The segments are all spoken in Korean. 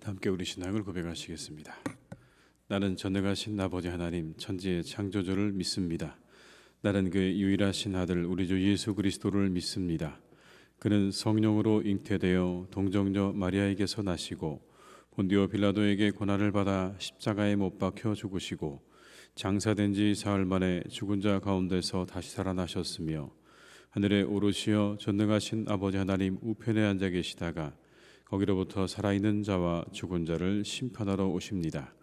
함께 우리 신앙을 고백하시겠습니다. 나는 전능하신 아버지 하나님 천지의 창조주를 믿습니다. 나는 그의 유일하신 아들 우리 주 예수 그리스도를 믿습니다. 그는 성령으로 잉태되어 동정녀 마리아에게서 나시고 본디오 빌라도에게 고난을 받아 십자가에 못 박혀 죽으시고 장사된 지 사흘 만에 죽은 자 가운데서 다시 살아나셨으며 하늘에 오르시어 전능하신 아버지 하나님 우편에 앉아 계시다가 거기로부터 살아있는 자와 죽은 자를 심판하러 오십니다.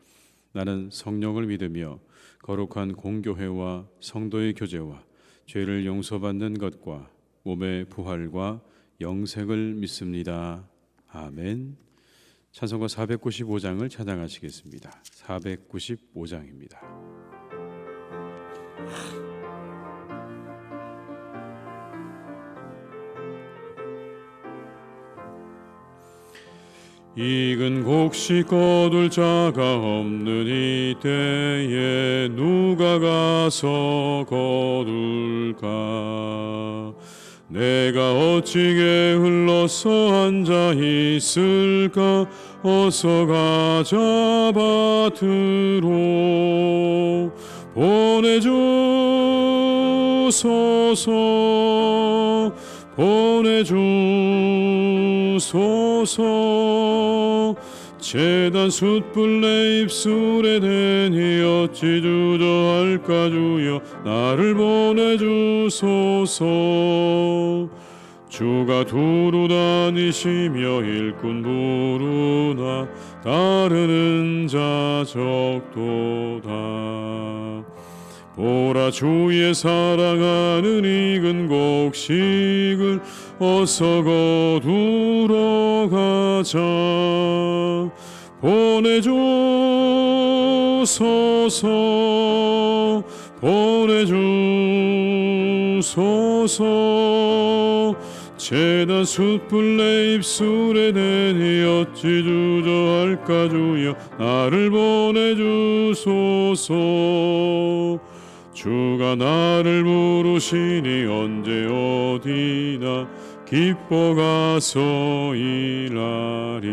나는 성령을 믿으며 거룩한 공교회와 성도의 교제와 죄를 용서받는 것과 몸의 부활과 영생을 믿습니다. 아멘. 찬송가 495장을 찬양하시겠습니다. 495장입니다. 익은 곡식 거둘 자가 없는 이때에 누가 가서 거둘까? 내가 어찌게 흘러서 앉아 있을까? 어서 가자 밭으로 보내주소서 보내주소서. 제단 숯불 내 입술에 대니 어찌 주저할까? 주여 나를 보내주소서. 주가 두루 다니시며 일꾼 부르나 따르는 자 적도다. 보라 주의 사랑하는 익은 곡식을 어서 거두러 가자. 보내주소서 보내주소서. 제단 숯불 내 입술에 대니 어찌 주저할까? 주여 나를 보내주소서. 주가 나를 부르시니 언제 어디나 기뻐 가서 일하리.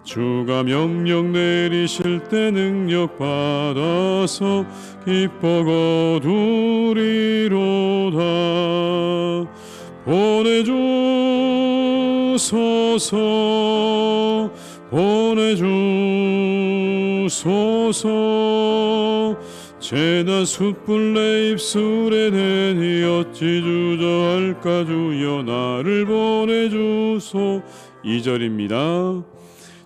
주가 명령 내리실 때 능력 받아서 기뻐 거두리로다. 보내주소서 보내주소서. 제단 숯불 내 입술에 대니 어찌 주저할까? 주여 나를 보내주소. 2절입니다.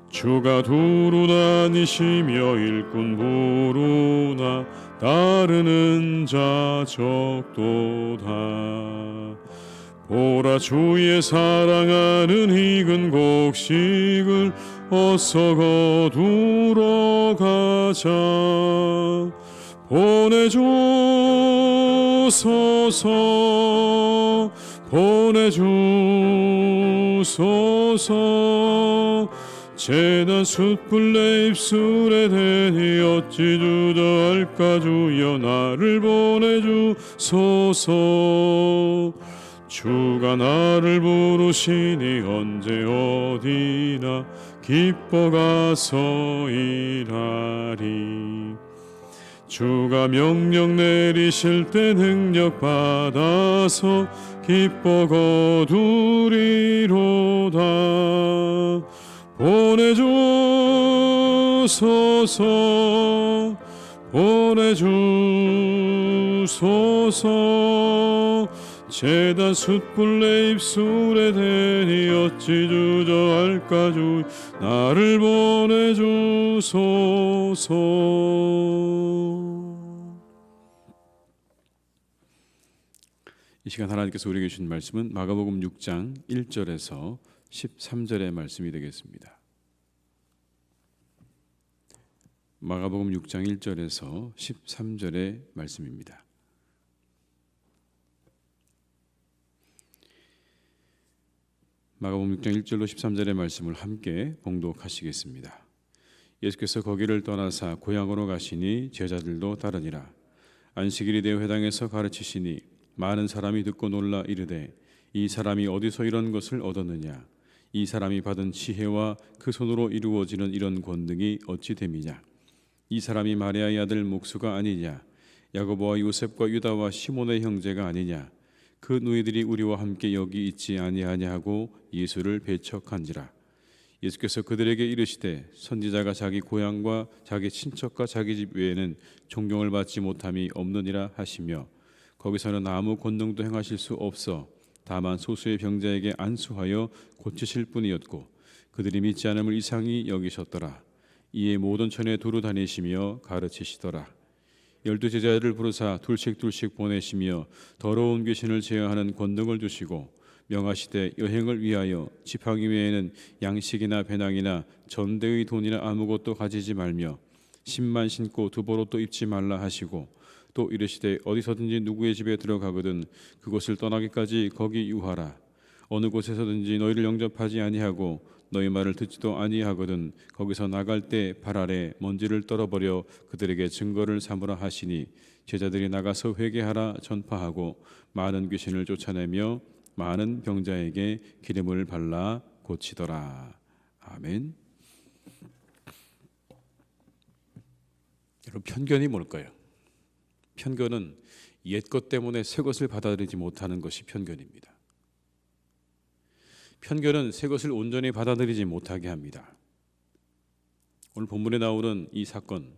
주가 두루 다니시며 일꾼 부르나 따르는 자 적도다. 보라 주의 사랑하는 익은 곡식을 어서 거두러 가자. 보내주소서 보내주소서. 제단 숯불 내 입술에 대니 어찌 주저할까? 주여 나를 보내주소서. 주가 나를 부르시니 언제 어디나 기뻐 가서 일하리. 주가 명령 내리실 때 능력 받아서 기뻐 거두리로다. 보내주소서 보내주소서. 제단 숯불 내 입술에 대니 어찌 주저할까? 주 나를 보내주소서. 이 시간 하나님께서 우리에게 주신 말씀은 마가복음 6장 1절에서 13절의 말씀이 되겠습니다. 마가복음 6장 1절에서 13절의 말씀입니다. 마가복음 6장 1절로 13절의 말씀을 함께 봉독하시겠습니다. 예수께서 거기를 떠나사 고향으로 가시니 제자들도 따르니라. 안식일이 되어 회당에서 가르치시니 많은 사람이 듣고 놀라 이르되 이 사람이 어디서 이런 것을 얻었느냐? 이 사람이 받은 지혜와 그 손으로 이루어지는 이런 권능이 어찌 됨이냐. 이 사람이 마리아의 아들 목수가 아니냐. 야고보와 요셉과 유다와 시몬의 형제가 아니냐. 그 누이들이 우리와 함께 여기 있지 아니하냐 하고 예수를 배척한지라. 예수께서 그들에게 이르시되 선지자가 자기 고향과 자기 친척과 자기 집 외에는 존경을 받지 못함이 없느니라 하시며, 거기서는 아무 권능도 행하실 수 없어 다만 소수의 병자에게 안수하여 고치실 뿐이었고 그들이 믿지 않음을 이상히 여기셨더라. 이에 모든 천에 두루 다니시며 가르치시더라. 12 제자를 부르사 둘씩 보내시며 더러운 귀신을 제어하는 권능을 주시고 명하시되 여행을 위하여 지팡이 외에는 양식이나 배낭이나 전대의 돈이나 아무것도 가지지 말며 신만 신고 두보로도 입지 말라 하시고, 또 이르시되 어디서든지 누구의 집에 들어가거든 그곳을 떠나기까지 거기 유하라. 어느 곳에서든지 너희를 영접하지 아니하고 너희 말을 듣지도 아니하거든 거기서 나갈 때 발 아래 먼지를 떨어버려 그들에게 증거를 삼으라 하시니, 제자들이 나가서 회개하라 전파하고 많은 귀신을 쫓아내며 많은 병자에게 기름을 발라 고치더라. 아멘. 여러분, 편견이 뭘까요? 편견은 옛것 때문에 새 것을 받아들이지 못하는 것이 편견입니다. 편견은 새 것을 온전히 받아들이지 못하게 합니다. 오늘 본문에 나오는 이 사건,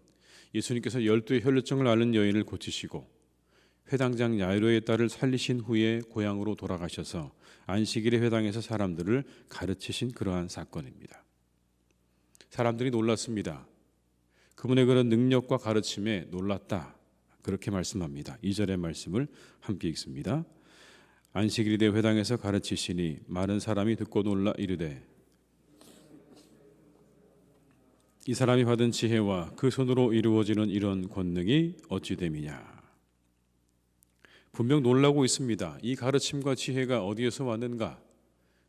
예수님께서 12의 혈루증을 앓는 여인을 고치시고 회당장 야이로의 딸을 살리신 후에 고향으로 돌아가셔서 안식일에 회당에서 사람들을 가르치신 그러한 사건입니다. 사람들이 놀랐습니다. 그분의 그런 능력과 가르침에 놀랐다, 그렇게 말씀합니다. 2절의 말씀을 함께 읽습니다. 안식일이 되 회당에서 가르치시니 많은 사람이 듣고 놀라 이르되 이 사람이 받은 지혜와 그 손으로 이루어지는 이런 권능이 어찌 됨이냐. 분명 놀라고 있습니다. 이 가르침과 지혜가 어디에서 왔는가,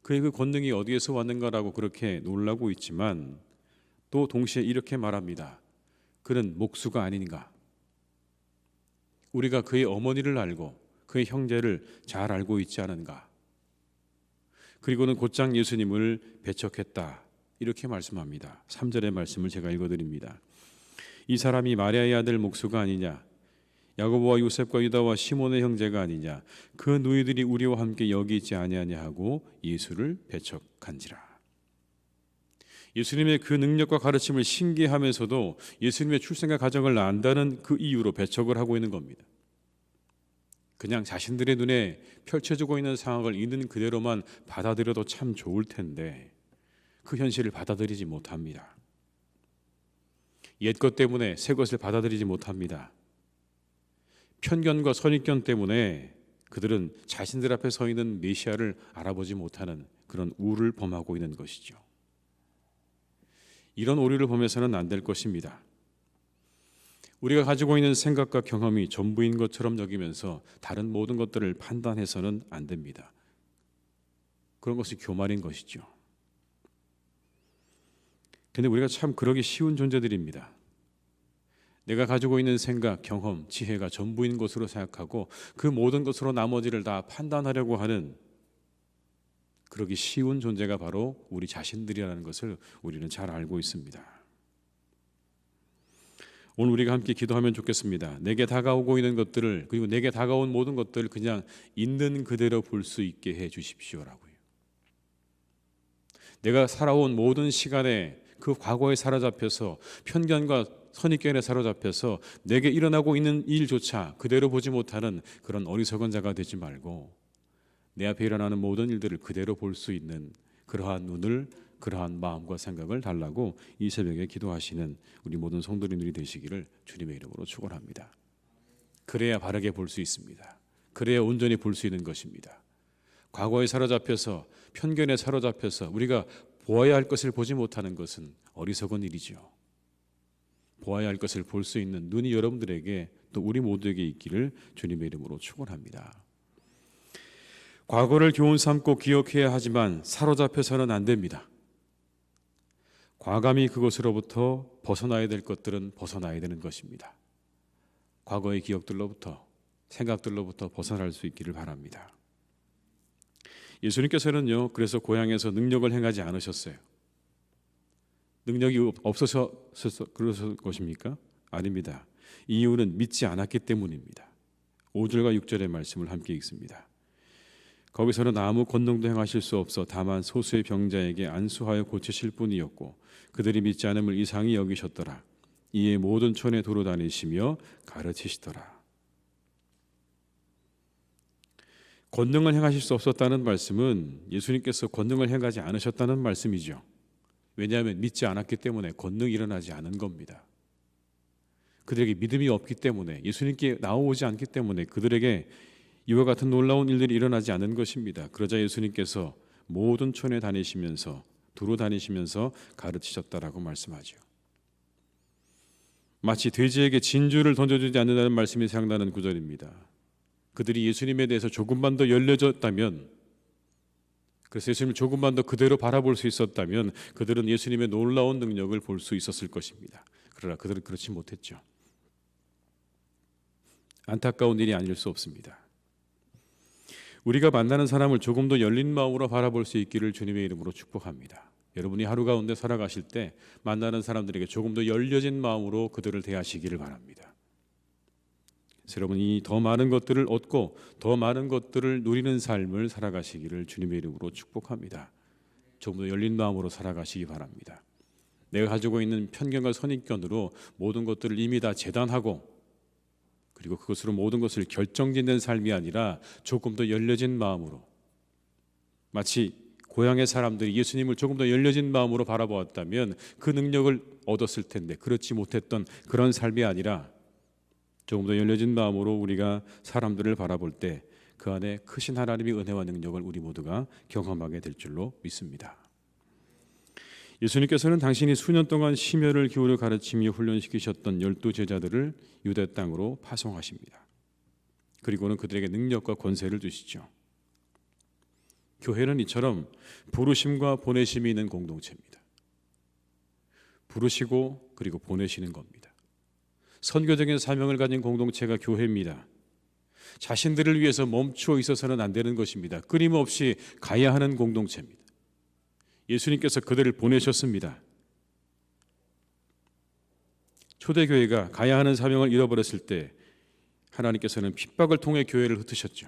그의 그 권능이 어디에서 왔는가라고 그렇게 놀라고 있지만 또 동시에 이렇게 말합니다. 그는 목수가 아닌가. 우리가 그의 어머니를 알고 그의 형제를 잘 알고 있지 않은가. 그리고는 곧장 예수님을 배척했다, 이렇게 말씀합니다. 3절의 말씀을 제가 읽어드립니다. 이 사람이 마리아의 아들 목수가 아니냐. 야고보와 요셉과 유다와 시몬의 형제가 아니냐. 그 누이들이 우리와 함께 여기 있지 아니하냐 하고 예수를 배척한지라. 예수님의 그 능력과 가르침을 신기하면서도 예수님의 출생과 가정을 안다는 그 이유로 배척을 하고 있는 겁니다. 그냥 자신들의 눈에 펼쳐지고 있는 상황을 있는 그대로만 받아들여도 참 좋을 텐데 그 현실을 받아들이지 못합니다. 옛것 때문에 새 것을 받아들이지 못합니다. 편견과 선입견 때문에 그들은 자신들 앞에 서 있는 메시아를 알아보지 못하는 그런 우를 범하고 있는 것이죠. 이런 오류를 범해서는 안 될 것입니다. 우리가 가지고 있는 생각과 경험이 전부인 것처럼 여기면서 다른 모든 것들을 판단해서는 안 됩니다. 그런 것이 교만인 것이죠. 근데 우리가 참 그러기 쉬운 존재들입니다. 내가 가지고 있는 생각, 경험, 지혜가 전부인 것으로 생각하고 그 모든 것으로 나머지를 다 판단하려고 하는, 그러기 쉬운 존재가 바로 우리 자신들이라는 것을 우리는 잘 알고 있습니다. 오늘 우리가 함께 기도하면 좋겠습니다. 내게 다가오고 있는 것들을, 그리고 내게 다가온 모든 것들을 그냥 있는 그대로 볼 수 있게 해 주십시오라고요. 내가 살아온 모든 시간에 그 과거에 사로잡혀서 편견과 선입견에 사로잡혀서 내게 일어나고 있는 일조차 그대로 보지 못하는 그런 어리석은 자가 되지 말고 내 앞에 일어나는 모든 일들을 그대로 볼 수 있는 그러한 눈을, 그러한 마음과 생각을 달라고 이 새벽에 기도하시는 우리 모든 성도님들이 되시기를 주님의 이름으로 축원합니다. 그래야 바르게 볼 수 있습니다. 그래야 온전히 볼 수 있는 것입니다. 과거에 사로잡혀서 편견에 사로잡혀서 우리가 보아야 할 것을 보지 못하는 것은 어리석은 일이죠. 보아야 할 것을 볼 수 있는 눈이 여러분들에게, 또 우리 모두에게 있기를 주님의 이름으로 축원합니다. 과거를 교훈 삼고 기억해야 하지만 사로잡혀서는 안 됩니다. 과감히 그것으로부터 벗어나야 될 것들은 벗어나야 되는 것입니다. 과거의 기억들로부터, 생각들로부터 벗어날 수 있기를 바랍니다. 예수님께서는요, 그래서 고향에서 능력을 행하지 않으셨어요. 능력이 없어서 그러실 것입니까? 아닙니다. 이유는 믿지 않았기 때문입니다. 5절과 6절의 말씀을 함께 읽습니다. 거기서는 아무 권능도 행하실 수 없어 다만 소수의 병자에게 안수하여 고치실 뿐이었고 그들이 믿지 않음을 이상히 여기셨더라. 이에 모든 촌에 도로 다니시며 가르치시더라. 권능을 행하실 수 없었다는 말씀은 예수님께서 권능을 행하지 않으셨다는 말씀이죠. 왜냐하면 믿지 않았기 때문에 권능이 일어나지 않은 겁니다. 그들에게 믿음이 없기 때문에, 예수님께 나오지 않기 때문에 그들에게 이와 같은 놀라운 일들이 일어나지 않은 것입니다. 그러자 예수님께서 모든 촌에 다니시면서 두루 다니시면서 가르치셨다라고 말씀하죠. 마치 돼지에게 진주를 던져주지 않는다는 말씀이 생각나는 구절입니다. 그들이 예수님에 대해서 조금만 더 열려졌다면, 그래서 예수님을 조금만 더 그대로 바라볼 수 있었다면 그들은 예수님의 놀라운 능력을 볼 수 있었을 것입니다. 그러나 그들은 그렇지 못했죠. 안타까운 일이 아닐 수 없습니다. 우리가 만나는 사람을 조금 더 열린 마음으로 바라볼 수 있기를 주님의 이름으로 축복합니다. 여러분이 하루 가운데 살아가실 때 만나는 사람들에게 조금 더 열려진 마음으로 그들을 대하시기를 바랍니다. 여러분이 더 많은 것들을 얻고 더 많은 것들을 누리는 삶을 살아가시기를 주님의 이름으로 축복합니다. 조금 더 열린 마음으로 살아가시기 바랍니다. 내가 가지고 있는 편견과 선입견으로 모든 것들을 이미 다 재단하고 그리고 그것으로 모든 것을 결정짓는 삶이 아니라 조금 더 열려진 마음으로, 마치 고향의 사람들이 예수님을 조금 더 열려진 마음으로 바라보았다면 그 능력을 얻었을 텐데 그렇지 못했던 그런 삶이 아니라 조금 더 열려진 마음으로 우리가 사람들을 바라볼 때 그 안에 크신 하나님의 은혜와 능력을 우리 모두가 경험하게 될 줄로 믿습니다. 예수님께서는 당신이 수년 동안 심혈을 기울여 가르치며 훈련시키셨던 12 제자들을 유대 땅으로 파송하십니다. 그리고는 그들에게 능력과 권세를 주시죠. 교회는 이처럼 부르심과 보내심이 있는 공동체입니다. 부르시고 그리고 보내시는 겁니다. 선교적인 사명을 가진 공동체가 교회입니다. 자신들을 위해서 멈추어 있어서는 안 되는 것입니다. 끊임없이 가야 하는 공동체입니다. 예수님께서 그들을 보내셨습니다. 초대교회가 가야 하는 사명을 잃어버렸을 때 하나님께서는 핍박을 통해 교회를 흩으셨죠.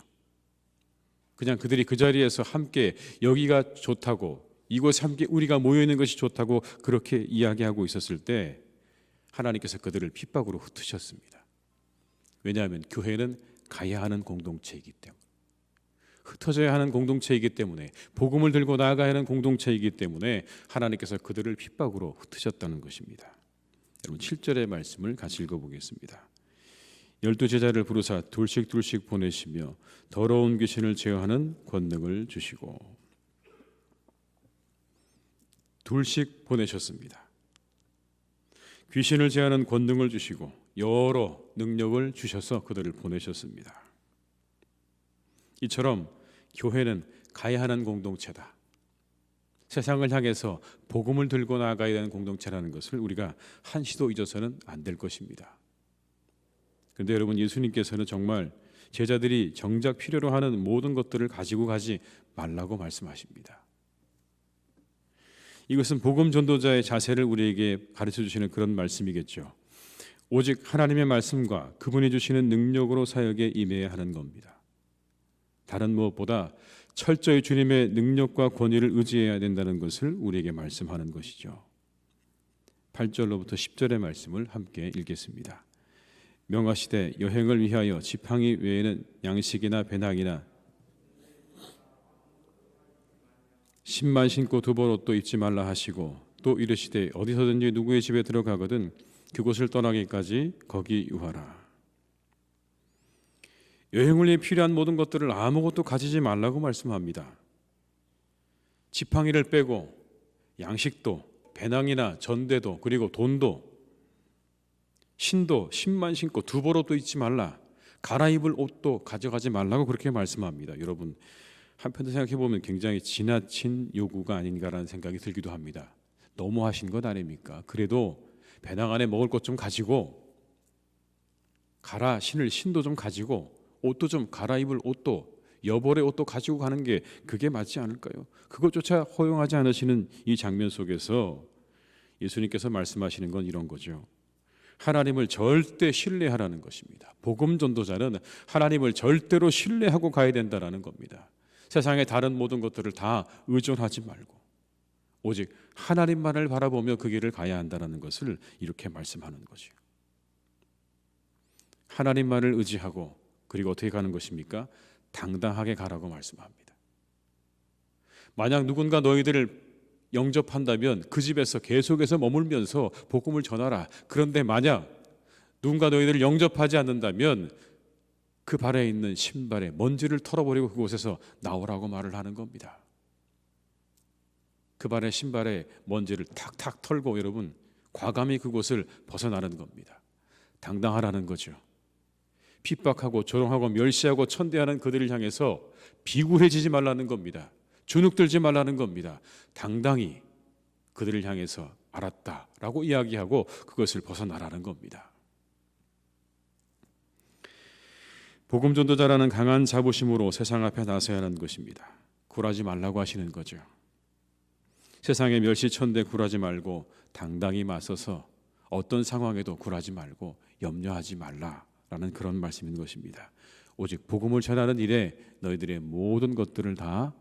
그냥 그들이 그 자리에서 함께 여기가 좋다고, 이곳에 함께 우리가 모여있는 것이 좋다고 그렇게 이야기하고 있었을 때 하나님께서 그들을 핍박으로 흩으셨습니다. 왜냐하면 교회는 가야 하는 공동체이기 때문에, 흩어져야 하는 공동체이기 때문에, 복음을 들고 나아가야 하는 공동체이기 때문에 하나님께서 그들을 핍박으로 흩으셨다는 것입니다. 여러분 7절의 말씀을 같이 읽어보겠습니다. 12 제자를 부르사 둘씩 보내시며 더러운 귀신을 제어하는 권능을 주시고, 둘씩 보내셨습니다. 귀신을 제어하는 권능을 주시고 여러 능력을 주셔서 그들을 보내셨습니다. 이처럼 교회는 가야 하는 공동체다. 세상을 향해서 복음을 들고 나아가야 하는 공동체라는 것을 우리가 한시도 잊어서는 안 될 것입니다. 그런데 여러분, 예수님께서는 정말 제자들이 정작 필요로 하는 모든 것들을 가지고 가지 말라고 말씀하십니다. 이것은 복음 전도자의 자세를 우리에게 가르쳐 주시는 그런 말씀이겠죠. 오직 하나님의 말씀과 그분이 주시는 능력으로 사역에 임해야 하는 겁니다. 다른 무엇보다 철저히 주님의 능력과 권위를 의지해야 된다는 것을 우리에게 말씀하는 것이죠. 8절로부터 10절의 말씀을 함께 읽겠습니다. 명하시되 여행을 위하여 지팡이 외에는 양식이나 배낭이나 신만 신고 두벌 옷도 입지 말라 하시고, 또 이르시되 어디서든지 누구의 집에 들어가거든 그곳을 떠나기까지 거기 유하라. 여행을 위해 필요한 모든 것들을 아무것도 가지지 말라고 말씀합니다. 지팡이를 빼고 양식도, 배낭이나 전대도, 그리고 돈도, 신도, 신만 신고 두벌 옷도 입지 말라, 갈아입을 옷도 가져가지 말라고 그렇게 말씀합니다. 여러분, 한편으로 생각해 보면 굉장히 지나친 요구가 아닌가라는 생각이 들기도 합니다. 너무하신 것 아닙니까? 그래도 배낭 안에 먹을 것 좀 가지고, 갈아 신을 신도 좀 가지고, 옷도 좀 갈아입을 옷도 여벌의 옷도 가지고 가는 게 그게 맞지 않을까요? 그것조차 허용하지 않으시는 이 장면 속에서 예수님께서 말씀하시는 건 이런 거죠. 하나님을 절대 신뢰하라는 것입니다. 복음 전도자는 하나님을 절대로 신뢰하고 가야 된다는 겁니다. 세상의 다른 모든 것들을 다 의존하지 말고 오직 하나님만을 바라보며 그 길을 가야 한다는 것을 이렇게 말씀하는 거죠. 하나님만을 의지하고 그리고 어떻게 가는 것입니까? 당당하게 가라고 말씀합니다. 만약 누군가 너희들을 영접한다면 그 집에서 계속해서 머물면서 복음을 전하라. 그런데 만약 누군가 너희들을 영접하지 않는다면 그 발에 있는 신발에 먼지를 털어버리고 그곳에서 나오라고 말을 하는 겁니다. 그 발에 신발에 먼지를 탁탁 털고 여러분 과감히 그곳을 벗어나는 겁니다. 당당하라는 거죠. 핍박하고 조롱하고 멸시하고 천대하는 그들을 향해서 비굴해지지 말라는 겁니다. 주눅들지 말라는 겁니다. 당당히 그들을 향해서 알았다라고 이야기하고 그것을 벗어나라는 겁니다. 복음 전도자라는 강한 자부심으로 세상 앞에 나서야 하는 것입니다. 굴하지 말라고 하시는 거죠. 세상의 멸시천대 굴하지 말고 당당히 맞서서 어떤 상황에도 굴하지 말고 염려하지 말라라는 그런 말씀인 것입니다. 오직 복음을 전하는 일에 너희들의 모든 것들을 다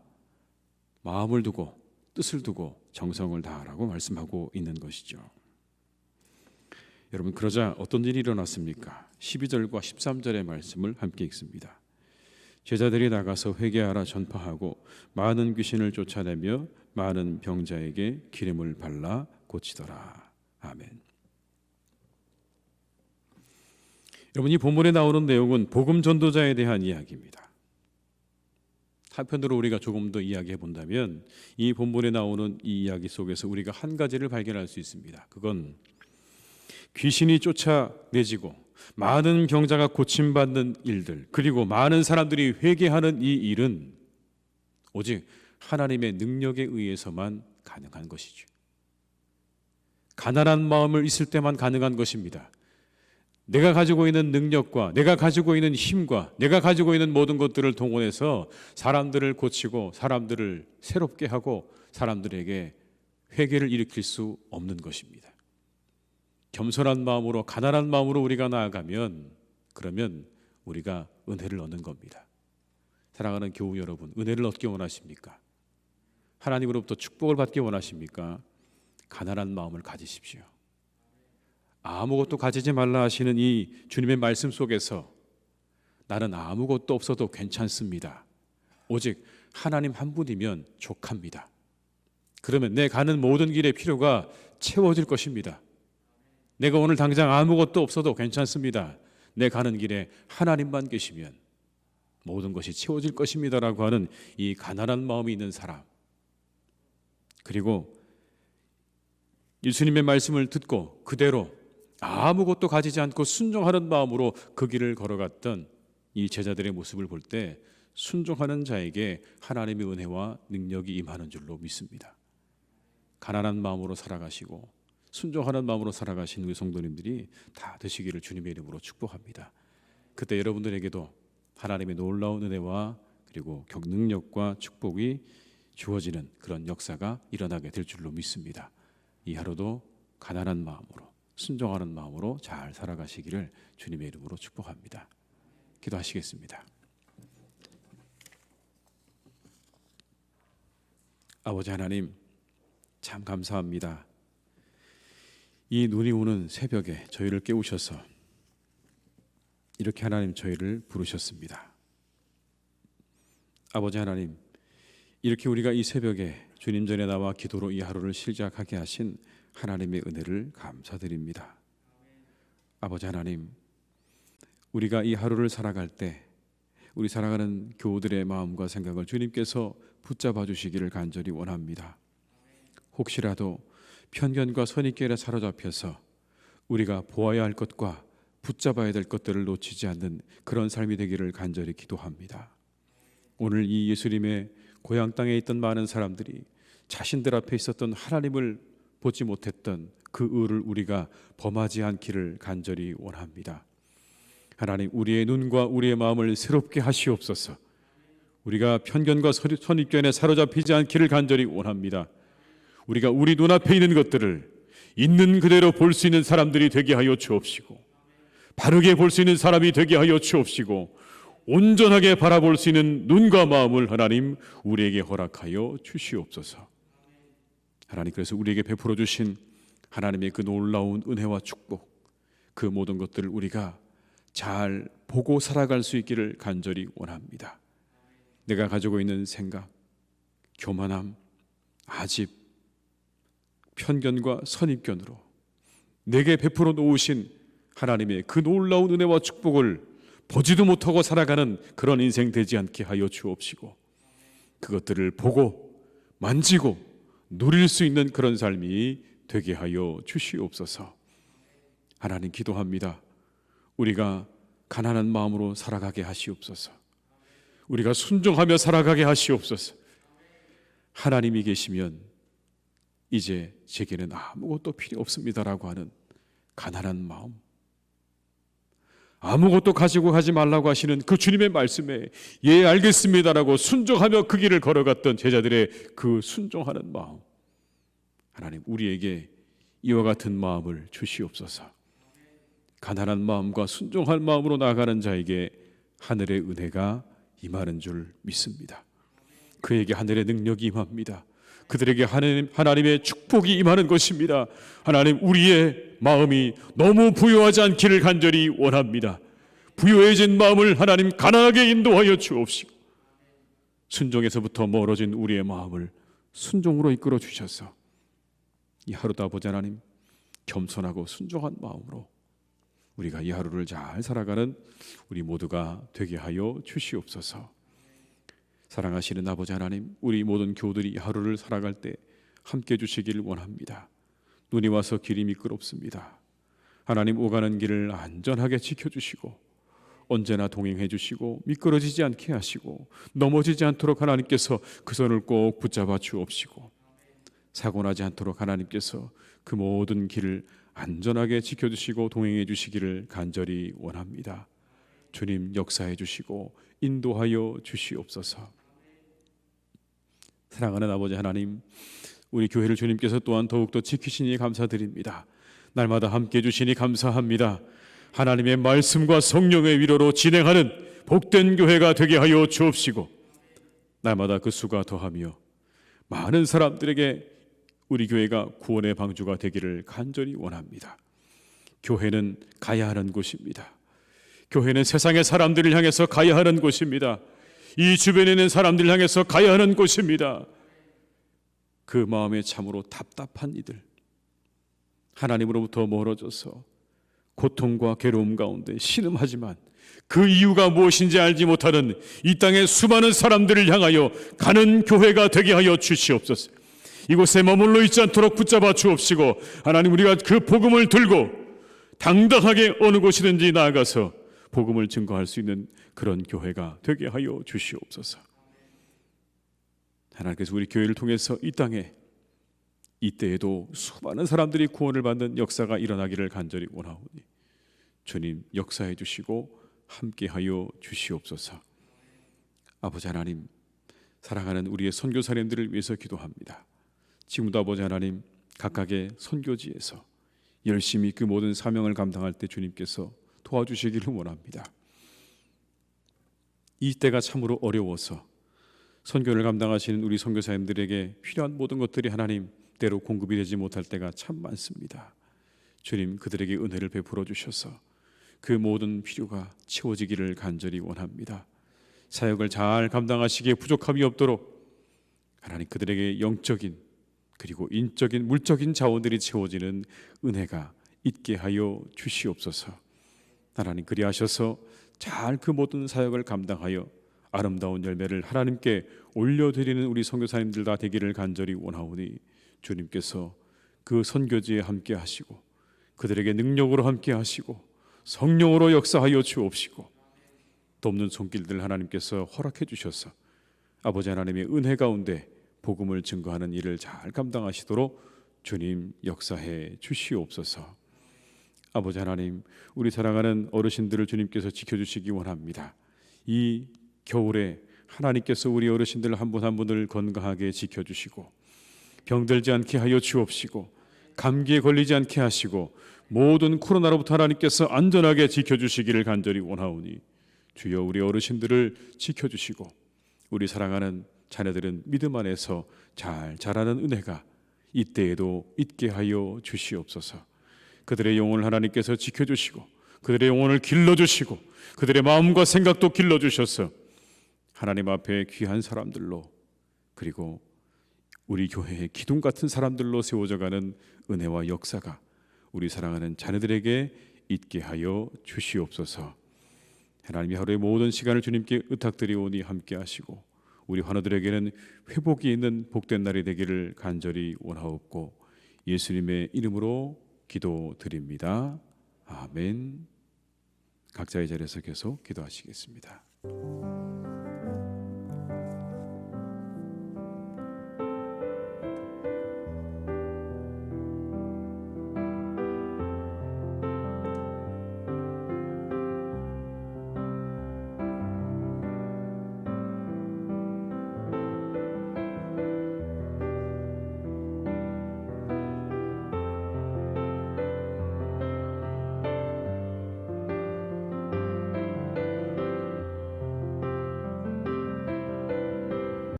마음을 두고 뜻을 두고 정성을 다하라고 말씀하고 있는 것이죠. 여러분 그러자 어떤 일이 일어났습니까? 12절과 13절의 말씀을 함께 읽습니다. 제자들이 나가서 회개하라 전파하고 많은 귀신을 쫓아내며 많은 병자에게 기름을 발라 고치더라. 아멘. 여러분 이 본문에 나오는 내용은 복음 전도자에 대한 이야기입니다. 한편으로 우리가 조금 더 이야기해 본다면 이 본문에 나오는 이 이야기 속에서 우리가 한 가지를 발견할 수 있습니다. 그건 귀신이 쫓아내지고 많은 병자가 고침받는 일들 그리고 많은 사람들이 회개하는 이 일은 오직 하나님의 능력에 의해서만 가능한 것이죠. 가난한 마음을 있을 때만 가능한 것입니다. 내가 가지고 있는 능력과 내가 가지고 있는 힘과 내가 가지고 있는 모든 것들을 동원해서 사람들을 고치고 사람들을 새롭게 하고 사람들에게 회개를 일으킬 수 없는 것입니다. 겸손한 마음으로 가난한 마음으로 우리가 나아가면 그러면 우리가 은혜를 얻는 겁니다. 사랑하는 교우 여러분, 은혜를 얻기 원하십니까? 하나님으로부터 축복을 받기 원하십니까? 가난한 마음을 가지십시오. 아무것도 가지지 말라 하시는 이 주님의 말씀 속에서 나는 아무것도 없어도 괜찮습니다. 오직 하나님 한 분이면 족합니다. 그러면 내 가는 모든 길의 필요가 채워질 것입니다. 내가 오늘 당장 아무것도 없어도 괜찮습니다. 내 가는 길에 하나님만 계시면 모든 것이 채워질 것입니다라고 하는 이 가난한 마음이 있는 사람, 그리고 예수님의 말씀을 듣고 그대로 아무것도 가지지 않고 순종하는 마음으로 그 길을 걸어갔던 이 제자들의 모습을 볼 때 순종하는 자에게 하나님의 은혜와 능력이 임하는 줄로 믿습니다. 가난한 마음으로 살아가시고 순종하는 마음으로 살아가신 우리 성도님들이 다 되시기를 주님의 이름으로 축복합니다. 그때 여러분들에게도 하나님의 놀라운 은혜와 그리고 능력과 축복이 주어지는 그런 역사가 일어나게 될 줄로 믿습니다. 이 하루도 가난한 마음으로 순종하는 마음으로 잘 살아가시기를 주님의 이름으로 축복합니다. 기도하시겠습니다. 아버지 하나님, 참 감사합니다. 이 눈이 오는 새벽에 저희를 깨우셔서 이렇게 하나님 저희를 부르셨습니다. 아버지 하나님, 이렇게 우리가 이 새벽에 주님 전에 나와 기도로 이 하루를 시작하게 하신 하나님의 은혜를 감사드립니다. 아버지 하나님, 우리가 이 하루를 살아갈 때 우리 살아가는 교우들의 마음과 생각을 주님께서 붙잡아 주시기를 간절히 원합니다. 혹시라도 편견과 선입견에 사로잡혀서 우리가 보아야 할 것과 붙잡아야 될 것들을 놓치지 않는 그런 삶이 되기를 간절히 기도합니다. 오늘 이 예수님의 고향 땅에 있던 많은 사람들이 자신들 앞에 있었던 하나님을 보지 못했던 그 의를 우리가 범하지 않기를 간절히 원합니다. 하나님, 우리의 눈과 우리의 마음을 새롭게 하시옵소서. 우리가 편견과 선입견에 사로잡히지 않기를 간절히 원합니다. 우리가 우리 눈앞에 있는 것들을 있는 그대로 볼 수 있는 사람들이 되게 하여 주옵시고, 바르게 볼 수 있는 사람이 되게 하여 주옵시고, 온전하게 바라볼 수 있는 눈과 마음을 하나님 우리에게 허락하여 주시옵소서. 하나님, 그래서 우리에게 베풀어 주신 하나님의 그 놀라운 은혜와 축복, 그 모든 것들을 우리가 잘 보고 살아갈 수 있기를 간절히 원합니다. 내가 가지고 있는 생각, 교만함, 아집, 편견과 선입견으로 내게 베풀어 놓으신 하나님의 그 놀라운 은혜와 축복을 보지도 못하고 살아가는 그런 인생 되지 않게 하여 주옵시고, 그것들을 보고 만지고 누릴 수 있는 그런 삶이 되게 하여 주시옵소서. 하나님, 기도합니다. 우리가 가난한 마음으로 살아가게 하시옵소서. 우리가 순종하며 살아가게 하시옵소서. 하나님이 계시면 이제 제게는 아무것도 필요 없습니다라고 하는 가난한 마음, 아무것도 가지고 가지 말라고 하시는 그 주님의 말씀에 예 알겠습니다라고 순종하며 그 길을 걸어갔던 제자들의 그 순종하는 마음, 하나님 우리에게 이와 같은 마음을 주시옵소서. 가난한 마음과 순종할 마음으로 나아가는 자에게 하늘의 은혜가 임하는 줄 믿습니다. 그에게 하늘의 능력이 임합니다. 그들에게 하나님의 축복이 임하는 것입니다. 하나님, 우리의 마음이 너무 부유하지 않기를 간절히 원합니다. 부유해진 마음을 하나님 가난하게 인도하여 주옵시고, 순종에서부터 멀어진 우리의 마음을 순종으로 이끌어 주셔서 이 하루도 아버지 하나님 겸손하고 순종한 마음으로 우리가 이 하루를 잘 살아가는 우리 모두가 되게 하여 주시옵소서. 사랑하시는 아버지 하나님, 우리 모든 교우들이 하루를 살아갈 때 함께 주시길 원합니다. 눈이 와서 길이 미끄럽습니다. 하나님, 오가는 길을 안전하게 지켜주시고 언제나 동행해 주시고 미끄러지지 않게 하시고 넘어지지 않도록 하나님께서 그 손을 꼭 붙잡아 주옵시고, 사고나지 않도록 하나님께서 그 모든 길을 안전하게 지켜주시고 동행해 주시기를 간절히 원합니다. 주님, 역사해 주시고 인도하여 주시옵소서. 사랑하는 아버지 하나님, 우리 교회를 주님께서 또한 더욱더 지키시니 감사드립니다. 날마다 함께 해주시니 감사합니다. 하나님의 말씀과 성령의 위로로 진행하는 복된 교회가 되게 하여 주옵시고, 날마다 그 수가 더하며 많은 사람들에게 우리 교회가 구원의 방주가 되기를 간절히 원합니다. 교회는 가야 하는 곳입니다. 교회는 세상의 사람들을 향해서 가야 하는 곳입니다. 이 주변에 있는 사람들을 향해서 가야 하는 곳입니다. 그 마음에 참으로 답답한 이들, 하나님으로부터 멀어져서 고통과 괴로움 가운데 신음하지만 그 이유가 무엇인지 알지 못하는 이 땅의 수많은 사람들을 향하여 가는 교회가 되게 하여 주시옵소서. 이곳에 머물러 있지 않도록 붙잡아 주옵시고, 하나님, 우리가 그 복음을 들고 당당하게 어느 곳이든지 나아가서 복음을 증거할 수 있는 그런 교회가 되게 하여 주시옵소서. 하나님께서 우리 교회를 통해서 이 땅에 이때에도 수많은 사람들이 구원을 받는 역사가 일어나기를 간절히 원하오니 주님, 역사해 주시고 함께하여 주시옵소서. 아버지 하나님, 사랑하는 우리의 선교사님들을 위해서 기도합니다. 지금도 아버지 하나님, 각각의 선교지에서 열심히 그 모든 사명을 감당할 때 주님께서 도와주시기를 원합니다. 이 때가 참으로 어려워서 선교를 감당하시는 우리 선교사님들에게 필요한 모든 것들이 하나님 때로 공급이 되지 못할 때가 참 많습니다. 주님, 그들에게 은혜를 베풀어 주셔서 그 모든 필요가 채워지기를 간절히 원합니다. 사역을 잘 감당하시기에 부족함이 없도록 하나님, 그들에게 영적인 그리고 인적인 물적인 자원들이 채워지는 은혜가 있게 하여 주시옵소서. 하나님, 그리하셔서 잘 그 모든 사역을 감당하여 아름다운 열매를 하나님께 올려드리는 우리 선교사님들 다 되기를 간절히 원하오니 주님께서 그 선교지에 함께 하시고 그들에게 능력으로 함께 하시고 성령으로 역사하여 주옵시고, 돕는 손길들 하나님께서 허락해 주셔서 아버지 하나님의 은혜 가운데 복음을 증거하는 일을 잘 감당하시도록 주님 역사해 주시옵소서. 아버지 하나님, 우리 사랑하는 어르신들을 주님께서 지켜주시기 원합니다. 이 겨울에 하나님께서 우리 어르신들 한 분 한 분을 건강하게 지켜주시고 병들지 않게 하여 주옵시고 감기에 걸리지 않게 하시고 모든 코로나로부터 하나님께서 안전하게 지켜주시기를 간절히 원하오니 주여 우리 어르신들을 지켜주시고 우리 사랑하는 자녀들은 믿음 안에서 잘 자라는 은혜가 이때에도 있게 하여 주시옵소서. 그들의 영혼을 하나님께서 지켜주시고 그들의 영혼을 길러주시고 그들의 마음과 생각도 길러주셔서 하나님 앞에 귀한 사람들로 그리고 우리 교회의 기둥 같은 사람들로 세워져가는 은혜와 역사가 우리 사랑하는 자녀들에게 있게 하여 주시옵소서. 하나님이 하루의 모든 시간을 주님께 의탁드리오니 함께 하시고 우리 환우들에게는 회복이 있는 복된 날이 되기를 간절히 원하옵고 예수님의 이름으로 기도드립니다. 아멘. 각자의 자리에서 계속 기도하시겠습니다.